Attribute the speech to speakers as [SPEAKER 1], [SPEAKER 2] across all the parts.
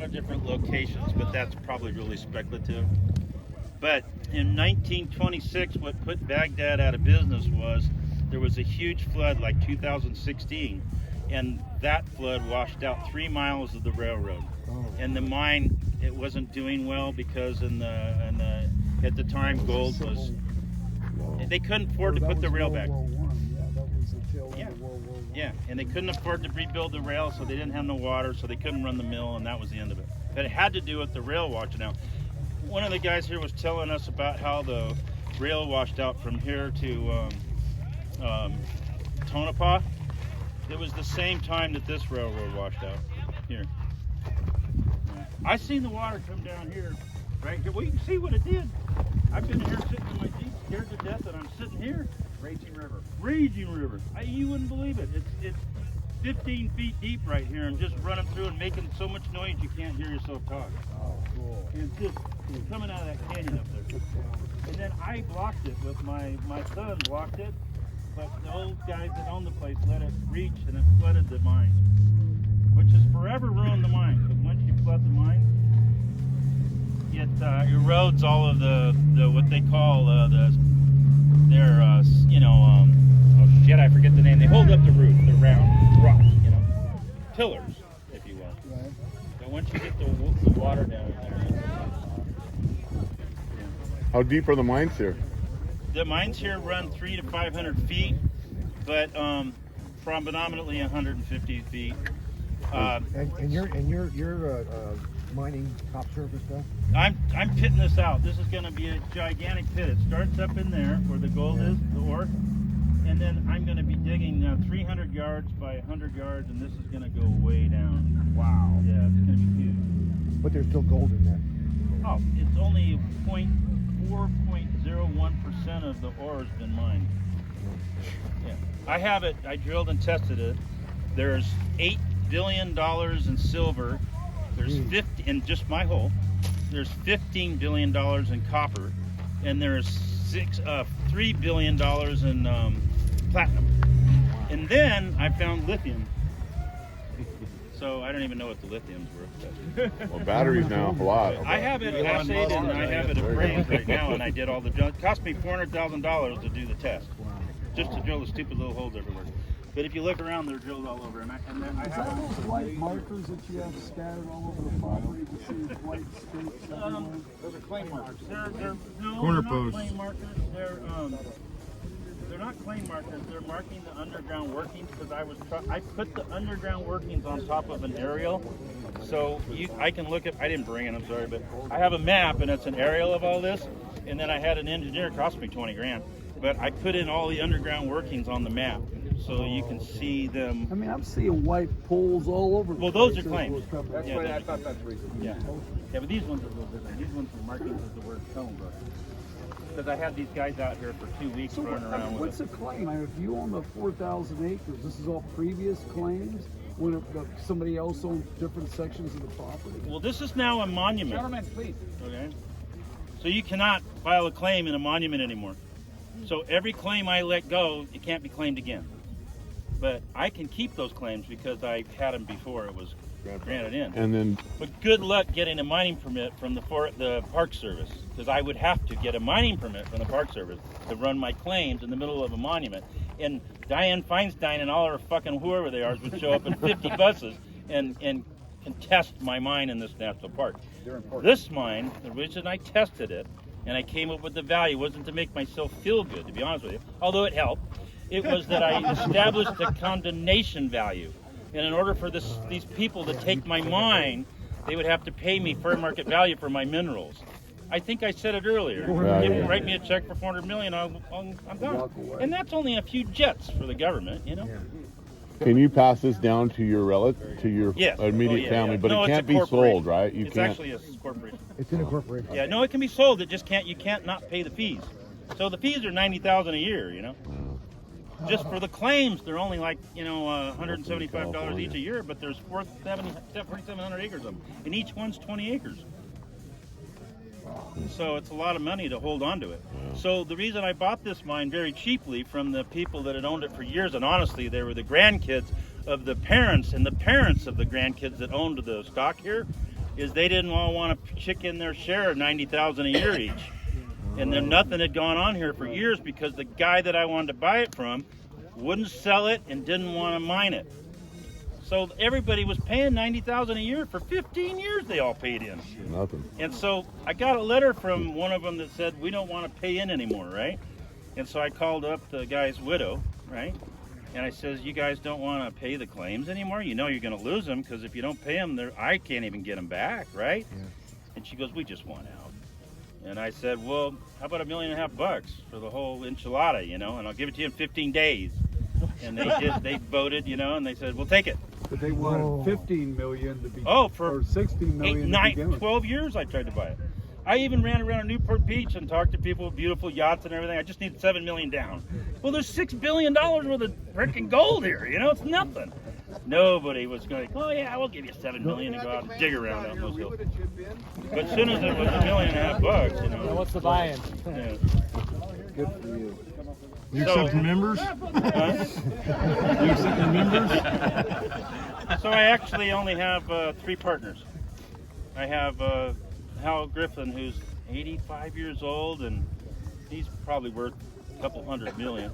[SPEAKER 1] of different locations, but that's probably really speculative. But in 1926, what put Baghdad out of business was there was a huge flood like 2016, and that flood washed out 3 miles of the railroad. And the mine, it wasn't doing well because at the time gold was, they couldn't afford to put the rail back. Yeah, and they couldn't afford to rebuild the rail, so they didn't have no water, so they couldn't run the mill, and that was the end of it. But it had to do with the rail washing out. One of the guys here was telling us about how the rail washed out from here to Tonopah. It was the same time that this railroad washed out here. I seen the water come down here, right here. Well, you can see what it did. I've been here sitting in my Jeep, scared to death, and I'm sitting here.
[SPEAKER 2] Raging river.
[SPEAKER 1] Raging river. You wouldn't believe it. It's 15 feet deep right here and just running through and making so much noise you can't hear yourself talk.
[SPEAKER 2] Oh, cool.
[SPEAKER 1] And it's just coming out of that canyon up there. And then I blocked it with my son blocked it, but the old guys that own the place let it reach and it flooded the mine, which has forever ruined the mine. But once you flood the mine, it erodes all of the what they call oh shit, I forget the name. They hold up the roof, the round rocks, pillars, if you will.
[SPEAKER 2] Right.
[SPEAKER 1] But once you get the water down in there.
[SPEAKER 3] How deep are the mines here?
[SPEAKER 1] The mines here run 300 to 500 feet, but predominantly 150 feet.
[SPEAKER 2] And you're mining top surface stuff?
[SPEAKER 1] I'm pitting this out. This is going to be a gigantic pit. It starts up in there where the gold is, the ore, and then I'm going to be digging 300 yards by 100 yards, and this is going to go way down.
[SPEAKER 2] Wow.
[SPEAKER 1] Yeah, it's going to be huge.
[SPEAKER 2] But there's still gold in there.
[SPEAKER 1] Oh, it's only 4.01% of the ore has been mined. Yeah, I have it. I drilled and tested it. There's $8 billion in silver. There's 50 in just my hole. There's $15 billion in copper, and there's $3 billion in platinum. And then I found lithium. So I don't even know what the lithium's worth.
[SPEAKER 3] Well, batteries now, a lot.
[SPEAKER 1] I have it assayed and I have it appraised right now, and I did all the drill. It cost me $400,000 to do the test, just to drill the stupid little holes everywhere. But if you look around, they're drilled all over, and then I have
[SPEAKER 4] those white markers that you have scattered all over the property? You see white streaks everywhere?
[SPEAKER 2] Those are clay markers.
[SPEAKER 1] No,
[SPEAKER 3] Corner
[SPEAKER 1] they're not
[SPEAKER 3] posts.
[SPEAKER 1] clay markers. They're not clay markers. They're marking the underground workings because I put the underground workings on top of an aerial, so I can look at. I didn't bring it. I'm sorry, but I have a map and it's an aerial of all this, and then I had an engineer. It cost me 20 grand, but I put in all the underground workings on the map. So you can see them.
[SPEAKER 4] I mean, I'm seeing white poles all over.
[SPEAKER 1] Well, those are claims.
[SPEAKER 2] That's
[SPEAKER 1] Yeah,
[SPEAKER 2] why I
[SPEAKER 1] those-
[SPEAKER 2] thought that's the reason.
[SPEAKER 1] Yeah, but these ones are a little different. These ones are markings with the word Stonebrook. Because I had these guys out here for 2 weeks
[SPEAKER 4] So
[SPEAKER 1] running around
[SPEAKER 4] what's
[SPEAKER 1] with
[SPEAKER 4] the claim? I mean, if you own the 4,000 acres, this is all previous claims when somebody else owned different sections of the property?
[SPEAKER 1] Well, this is now a monument.
[SPEAKER 2] Gentlemen, please.
[SPEAKER 1] Okay. So you cannot file a claim in a monument anymore. So every claim I let go, it can't be claimed again. But I can keep those claims because I had them before it was granted in.
[SPEAKER 3] And then,
[SPEAKER 1] But good luck getting a mining permit from the Park Service, because I would have to get a mining permit from the Park Service to run my claims in the middle of a monument. And Dianne Feinstein and all her fucking whoever they are would show up in 50 buses and contest my mine in this national park.
[SPEAKER 2] They're important.
[SPEAKER 1] This mine, the reason I tested it and I came up with the value wasn't to make myself feel good, to be honest with you, although it helped. It was that I established a condemnation value. And in order for these people to take my mine, they would have to pay me fair market value for my minerals. I think I said it earlier.
[SPEAKER 3] Yeah.
[SPEAKER 1] Write me a check for $400 million, I'm done. And that's only a few jets for the government,
[SPEAKER 3] can you pass this down to your
[SPEAKER 1] Yes.
[SPEAKER 3] immediate family? But
[SPEAKER 1] No,
[SPEAKER 3] it
[SPEAKER 1] it's a
[SPEAKER 3] can't be
[SPEAKER 1] corporation.
[SPEAKER 3] sold, right? You
[SPEAKER 1] It's
[SPEAKER 3] can't.
[SPEAKER 1] actually a corporation.
[SPEAKER 2] It's in a corporation.
[SPEAKER 1] Yeah, no, it can be sold. It just you can't not pay the fees. So the fees are $90,000 a year, Just for the claims, they're only like, $175 each a year, but there's 4,700 acres of them, and each one's 20 acres. So it's a lot of money to hold on to it. So the reason I bought this mine very cheaply from the people that had owned it for years, and honestly, they were the grandkids of the parents and the parents of the grandkids that owned the stock here. is they didn't all want to chick in their share of 90,000 a year each. And then nothing had gone on here for years because the guy that I wanted to buy it from wouldn't sell it and didn't want to mine it. So everybody was paying 90,000 a year for 15 years. They all paid in.
[SPEAKER 3] Nothing.
[SPEAKER 1] And so I got a letter from one of them that said we don't want to pay in anymore, right? And so I called up the guy's widow, right? And I says, you guys don't want to pay the claims anymore? You know you're going to lose them because if you don't pay them, I can't even get them back, right?
[SPEAKER 2] Yeah.
[SPEAKER 1] And she goes, we just want out. And I said, well, how about $1.5 million for the whole enchilada, you know, and I'll give it to you in 15 days. And they voted, you know, and they said, we'll take it.
[SPEAKER 4] But they wanted 15 million to be.
[SPEAKER 1] For
[SPEAKER 4] or 16 million.
[SPEAKER 1] 12 years I tried to buy it. I even ran around Newport Beach and talked to people with beautiful yachts and everything. I just need $7 million down. Well, there's $6 billion worth of freaking gold here. You know, it's nothing. Nobody was going, oh yeah, we'll give you $7 million to go out and dig around on those hills. But as soon as it was $1.5 million, you know.
[SPEAKER 5] What's the buy-in?
[SPEAKER 1] Yeah.
[SPEAKER 4] Good for you.
[SPEAKER 2] You
[SPEAKER 1] So-
[SPEAKER 2] accepting members? You accepting members?
[SPEAKER 1] So I actually only have 3 partners. I have Hal Griffin, who's 85 years old, and he's probably worth a couple $100 million.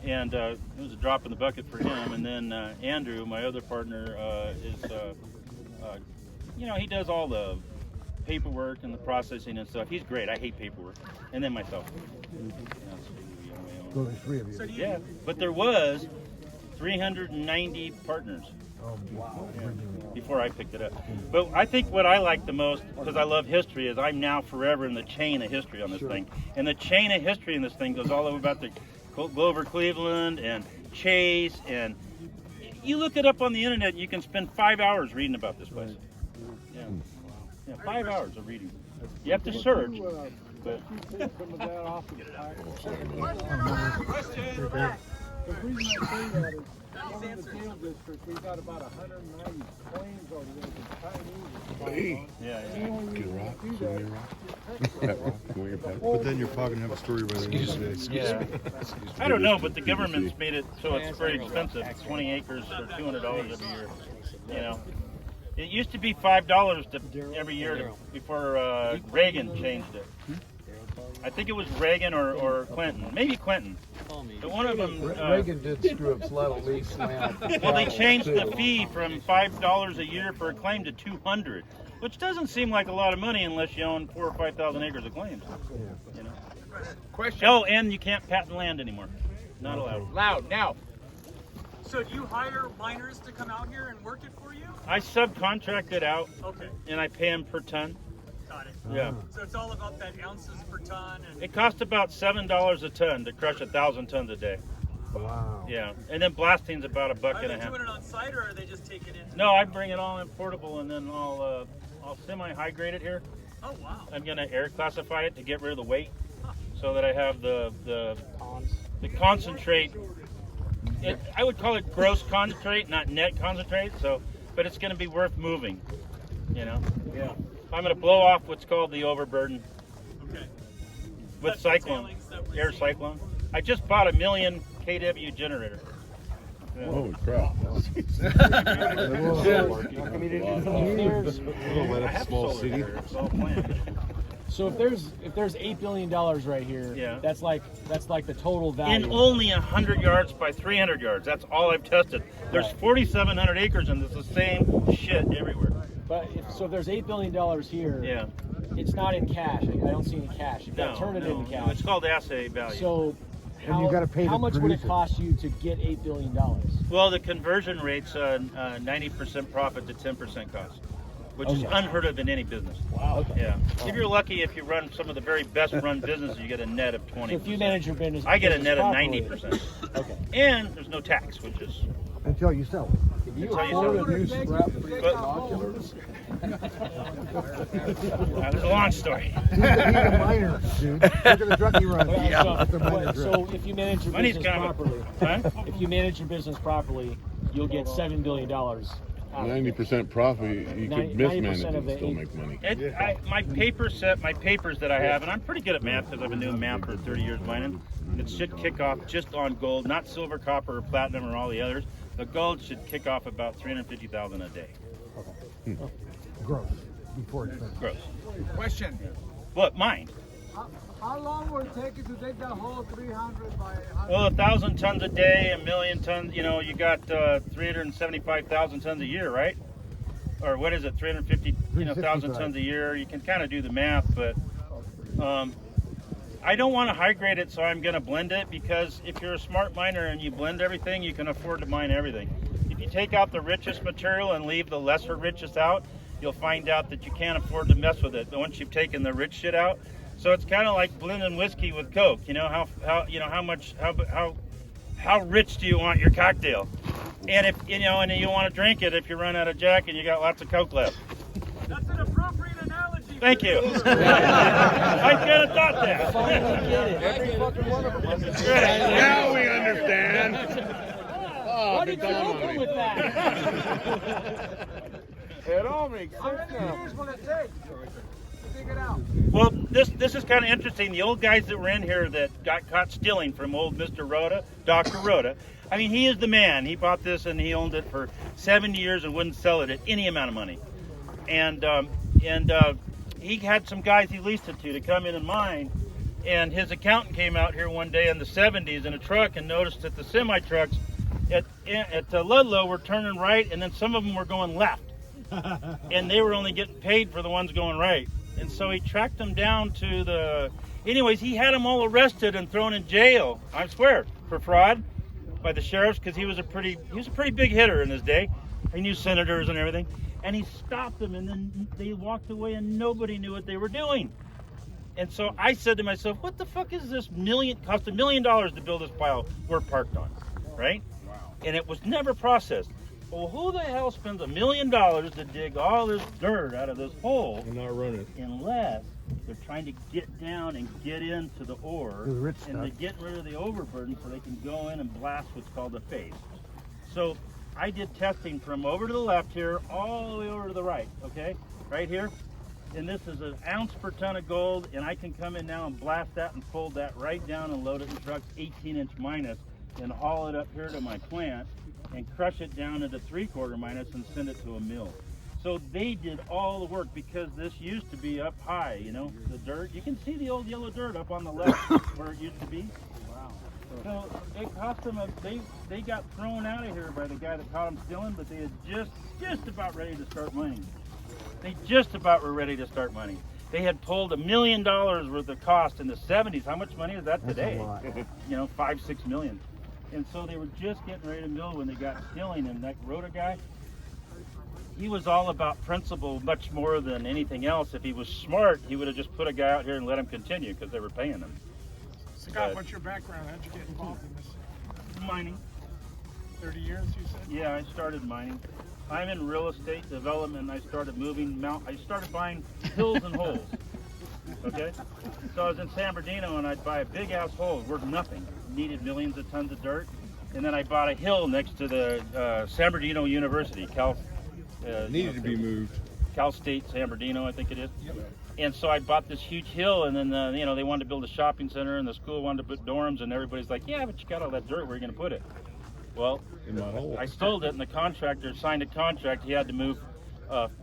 [SPEAKER 1] And it was a drop in the bucket for him. And then Andrew, my other partner, is, you know, he does all the paperwork and the processing and stuff. He's great. I hate paperwork. And then myself.
[SPEAKER 2] So there's 3 of you.
[SPEAKER 1] Yeah, but there was 390 partners.
[SPEAKER 2] Oh, wow.
[SPEAKER 1] Before I picked it up. But I think what I like the most, because I love history, is I'm now forever in the chain of history on this thing. And the chain of history in this thing goes all over about the Glover Cleveland and Chase. And you look it up on the internet, and you can spend 5 hours reading about this place. Yeah, 5 hours of reading. You have to search. But
[SPEAKER 6] The reason I say that is, in the jail district, we've got about 190 claims over there that Chinese is
[SPEAKER 1] yeah.
[SPEAKER 6] the only reason to do that.
[SPEAKER 2] But then you're probably gonna have a story about it.
[SPEAKER 1] Yeah. I don't know, but the government's made it so it's very expensive. 20 acres or $200 every year. You know, it used to be $5 every year before Reagan changed it. I think it was Reagan or Clinton, maybe Clinton. But one of them.
[SPEAKER 4] Reagan did screw up Sled Lease land.
[SPEAKER 1] Well, they changed the fee from $5 a year for a claim to $200, which doesn't seem like a lot of money unless you own 4,000 or 5,000 acres of claims. You know.
[SPEAKER 5] Question.
[SPEAKER 1] Oh, and you can't patent land anymore. Not allowed.
[SPEAKER 5] Loud now.
[SPEAKER 7] So do you hire miners to come out here and work it for you?
[SPEAKER 1] I subcontract it out,
[SPEAKER 7] Okay,
[SPEAKER 1] and I pay them per ton.
[SPEAKER 7] got it.
[SPEAKER 1] Yeah.
[SPEAKER 7] So it's all about that ounces per ton and
[SPEAKER 1] It costs about $7 a ton to crush 1,000 tons a day.
[SPEAKER 2] Wow.
[SPEAKER 1] Yeah, and then blasting's about
[SPEAKER 7] are
[SPEAKER 1] $1.50.
[SPEAKER 7] they doing it on site or are they just taking it?
[SPEAKER 1] No, I bring it all in portable, and then I'll semi-high grade it here.
[SPEAKER 7] Oh wow.
[SPEAKER 1] I'm gonna air classify it to get rid of the weight, so that I have the concentrate. I would call it gross concentrate, not net concentrate. So, but it's gonna be worth moving. You know.
[SPEAKER 7] Yeah.
[SPEAKER 1] I'm gonna blow off what's called the overburden
[SPEAKER 7] Okay.
[SPEAKER 1] with
[SPEAKER 7] That's the
[SPEAKER 1] cyclone,
[SPEAKER 7] tailings that we
[SPEAKER 1] air
[SPEAKER 7] see.
[SPEAKER 1] cyclone. I just bought a 1 million kW generator. Yeah.
[SPEAKER 3] Holy crap.
[SPEAKER 1] I have solar here. It's all planned.
[SPEAKER 5] So if there's $8 billion right here,
[SPEAKER 1] Yeah.
[SPEAKER 5] that's like the total value.
[SPEAKER 1] In only 100 yards by 300 yards. That's all I've tested. There's 4,700 acres and it's the same shit everywhere.
[SPEAKER 5] But if there's $8 billion here,
[SPEAKER 1] Yeah.
[SPEAKER 5] it's not in cash. I don't see any cash. You've got to turn it into cash.
[SPEAKER 1] It's called assay value.
[SPEAKER 5] So
[SPEAKER 2] And you gotta pay
[SPEAKER 5] how
[SPEAKER 2] to
[SPEAKER 5] much would it
[SPEAKER 2] produce it.
[SPEAKER 5] cost you to get $8 billion?
[SPEAKER 1] Well, the conversion rate's 90% profit to 10% cost, which is unheard of in any business.
[SPEAKER 5] Wow. Okay.
[SPEAKER 1] Yeah. If you're lucky, if you run some of the very best run businesses, you get a net of 20%.
[SPEAKER 5] So if you manage your business,
[SPEAKER 1] I get a net of
[SPEAKER 5] properly-
[SPEAKER 1] 90%.
[SPEAKER 5] Okay.
[SPEAKER 1] And there's no tax, which is
[SPEAKER 2] Until you sell it.
[SPEAKER 4] Can you
[SPEAKER 1] Tell you
[SPEAKER 4] afford a
[SPEAKER 1] something.
[SPEAKER 4] new scrap-free
[SPEAKER 1] But-
[SPEAKER 4] binoculars?
[SPEAKER 1] it's a long story.
[SPEAKER 2] He's a miner, dude. Look at the truck he runs.
[SPEAKER 5] So,
[SPEAKER 2] That's a miner truck.
[SPEAKER 5] so if you manage your
[SPEAKER 1] Money's
[SPEAKER 5] business
[SPEAKER 1] coming.
[SPEAKER 5] properly,
[SPEAKER 1] Huh?
[SPEAKER 5] if you manage your business properly, you'll get $7 billion. out of it.
[SPEAKER 3] 90% profit, you could
[SPEAKER 5] 90%
[SPEAKER 3] mismanage it
[SPEAKER 5] of
[SPEAKER 3] and
[SPEAKER 5] the
[SPEAKER 3] still
[SPEAKER 5] eight.
[SPEAKER 3] make money.
[SPEAKER 1] My papers that I have, and I'm pretty good at math because I've been doing math for 30 years mining. It should kick off just on gold, not silver, copper, or platinum, or all the others. The gold should kick off about 350,000 a day.
[SPEAKER 2] Gross.
[SPEAKER 8] before it's finished.
[SPEAKER 1] Gross.
[SPEAKER 6] Question.
[SPEAKER 1] What, mine?
[SPEAKER 6] How long will it take you to dig that whole 300 by 100?
[SPEAKER 1] Well, 1,000 tons a day, 1,000,000 tons, you know, you got 375,000 tons a year, right? Or what is it, 350, you know, 1,000 tons a year. You can kind of do the math, but I don't want to high grade it, so I'm going to blend it, because if you're a smart miner and you blend everything, you can afford to mine everything. If you take out the richest material and leave the lesser richest out, you'll find out that you can't afford to mess with it once you've taken the rich shit out. So it's kind of like blending whiskey with Coke. You know, how rich do you want your cocktail? And if you know, and you want to drink it if you run out of Jack and you got lots of Coke left.
[SPEAKER 7] That's an appropriate analogy.
[SPEAKER 1] Thank you. I could have thought that.
[SPEAKER 6] Every fucking one of them.
[SPEAKER 3] Now we understand.
[SPEAKER 5] Why did you open with that?
[SPEAKER 6] It all makes sense. How many years will it take to dig it out?
[SPEAKER 1] Well, this is kind of interesting. The old guys that were in here that got caught stealing from old Mr. Rhoda, Dr. Rhoda, I mean, he is the man. He bought this and he owned it for 70 years and wouldn't sell it at any amount of money. And he had some guys he leased it to come in and mine. And his accountant came out here one day in the 70s in a truck and noticed that the semi trucks at Ludlow were turning right, and then some of them were going left. And they were only getting paid for the ones going right. And so he tracked them down to the... Anyways, he had them all arrested and thrown in jail, I swear, for fraud by the sheriffs, because he was a pretty big hitter in his day. He knew senators and everything. And he stopped them, and then they walked away, and nobody knew what they were doing. And so I said to myself, what the fuck is this cost $1 million to build this pile we're parked on, right? Wow. And it was never processed. Well, who the hell spends $1 million to dig all this dirt out of this hole
[SPEAKER 3] And not run it.
[SPEAKER 1] unless they're trying to get down and get into the ore,
[SPEAKER 8] The rich
[SPEAKER 1] and
[SPEAKER 8] stuff.
[SPEAKER 1] they get rid of the overburden so they can go in and blast what's called a face. So I did testing from over to the left here all the way over to the right, okay? Right here. And this is an ounce per ton of gold, and I can come in now and blast that and fold that right down and load it in trucks 18-inch minus and haul it up here to my plant and crush it down into 3/4 minus and send it to a mill. So they did all the work, because this used to be up high, you know, the dirt. You can see the old yellow dirt up on the left where it used to be. Wow. So it cost them they got thrown out of here by the guy that caught them stealing, but they had just about ready to start mining. They just about were ready to start mining. They had pulled $1 million worth of cost in the 70s. How much money is that today?
[SPEAKER 8] That's a lot.
[SPEAKER 1] You know, 5-6 million. And so they were just getting ready to mill when they got stealing, and that Rhoda guy, he was all about principle much more than anything else. If he was smart, he would have just put a guy out here and let him continue, because they were paying him.
[SPEAKER 9] Scott, what's your background? How'd you get involved in this?
[SPEAKER 1] Mining.
[SPEAKER 9] 30 years, you said?
[SPEAKER 1] Yeah, I started mining. I'm in real estate development. I started I started buying hills and holes. Okay? So I was in San Bernardino, and I'd buy a big ass hole worth nothing. Needed millions of tons of dirt. And then I bought a hill next to the San Bernardino University,
[SPEAKER 3] Needed to be moved.
[SPEAKER 1] Cal State San Bernardino, I think it is. Yep. And so I bought this huge hill, and then you know, they wanted to build a shopping center, and the school wanted to put dorms, and everybody's like, yeah, but you got all that dirt, where are you going to put it? Well,
[SPEAKER 3] In my hole.
[SPEAKER 1] I sold it, and the contractor signed a contract. He had to move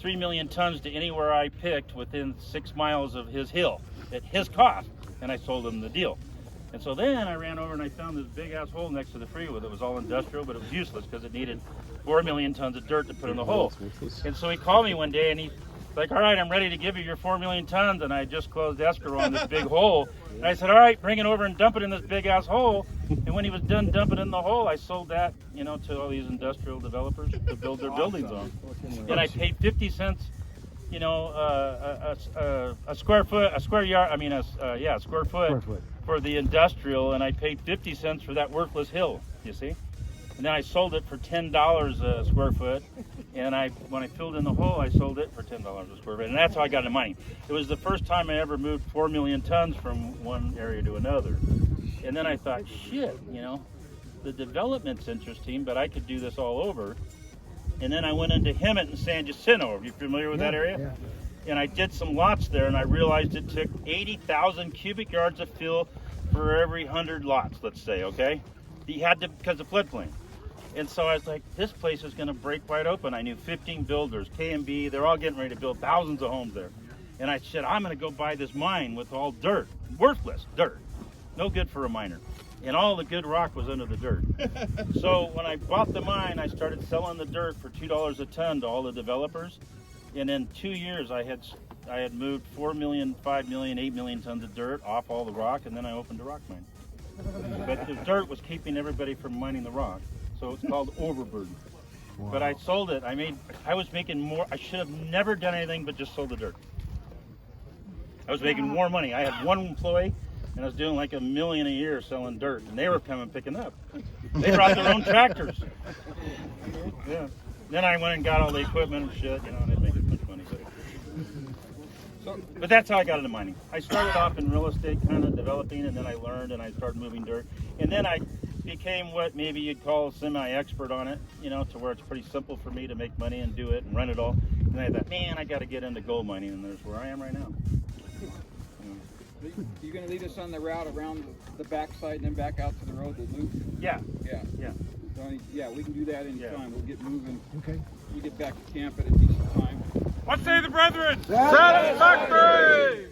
[SPEAKER 1] 3 million tons to anywhere I picked within 6 miles of his hill at his cost, and I sold him the deal. And so then I ran over and I found this big ass hole next to the freeway that was all industrial, but it was useless because it needed 4 million tons of dirt to put in the hole. And so he called me one day, and he's like, all right, I'm ready to give you your 4 million tons, and I just closed escrow on this big hole. And I said, all right, bring it over and dump it in this big ass hole. And when he was done dumping it in the hole, I sold that, you know, to all these industrial developers to build their buildings on. And I paid 50 cents, you know, a square foot, a square yard, I mean, a square foot for the industrial, and I paid 50 cents for that worthless hill, you see? And then I sold it for $10 a square foot, and when I filled in the hole, I sold it for $10 a square foot, and that's how I got into mining. It was the first time I ever moved 4 million tons from one area to another. And then I thought, shit, you know, the development's interesting, but I could do this all over. And then I went into Hemet and San Jacinto. Are you familiar with that area? Yeah. And I did some lots there, and I realized it took 80,000 cubic yards of fill for every 100 lots, let's say, okay? You had to, because of floodplain. And so I was like, this place is going to break wide open. I knew 15 builders, K&B, they're all getting ready to build thousands of homes there. And I said, I'm going to go buy this mine with all dirt, worthless dirt, no good for a miner. And all the good rock was under the dirt. So when I bought the mine, I started selling the dirt for $2 a ton to all the developers. And in 2 years, I had moved 4 million, 5 million, 8 million tons of dirt off all the rock, and then I opened a rock mine. But the dirt was keeping everybody from mining the rock. So it's called overburden. Wow. But I sold it. I was making more. I should have never done anything but just sold the dirt. I was making more money. I had one employee, and I was doing like $1 million a year selling dirt, and they were coming picking up. They brought their own tractors. Yeah. Then I went and got all the equipment and shit. You know, I didn't make as much money. But that's how I got into mining. I started off in real estate, kind of developing, and then I learned, and I started moving dirt, and then I became what maybe you'd call a semi-expert on it, you know, to where it's pretty simple for me to make money and do it and run it all. And I thought, man, I got to get into gold mining, and there's where I am right now.
[SPEAKER 8] You're going to lead us on the route around the backside and then back out to the road, the loop?
[SPEAKER 1] Yeah.
[SPEAKER 8] Yeah.
[SPEAKER 1] Yeah.
[SPEAKER 8] So, yeah, we can do that anytime.
[SPEAKER 1] Yeah.
[SPEAKER 8] We'll get moving.
[SPEAKER 4] Okay.
[SPEAKER 8] We get back to camp at a decent time.
[SPEAKER 9] What say the brethren?
[SPEAKER 3] Satisfactory!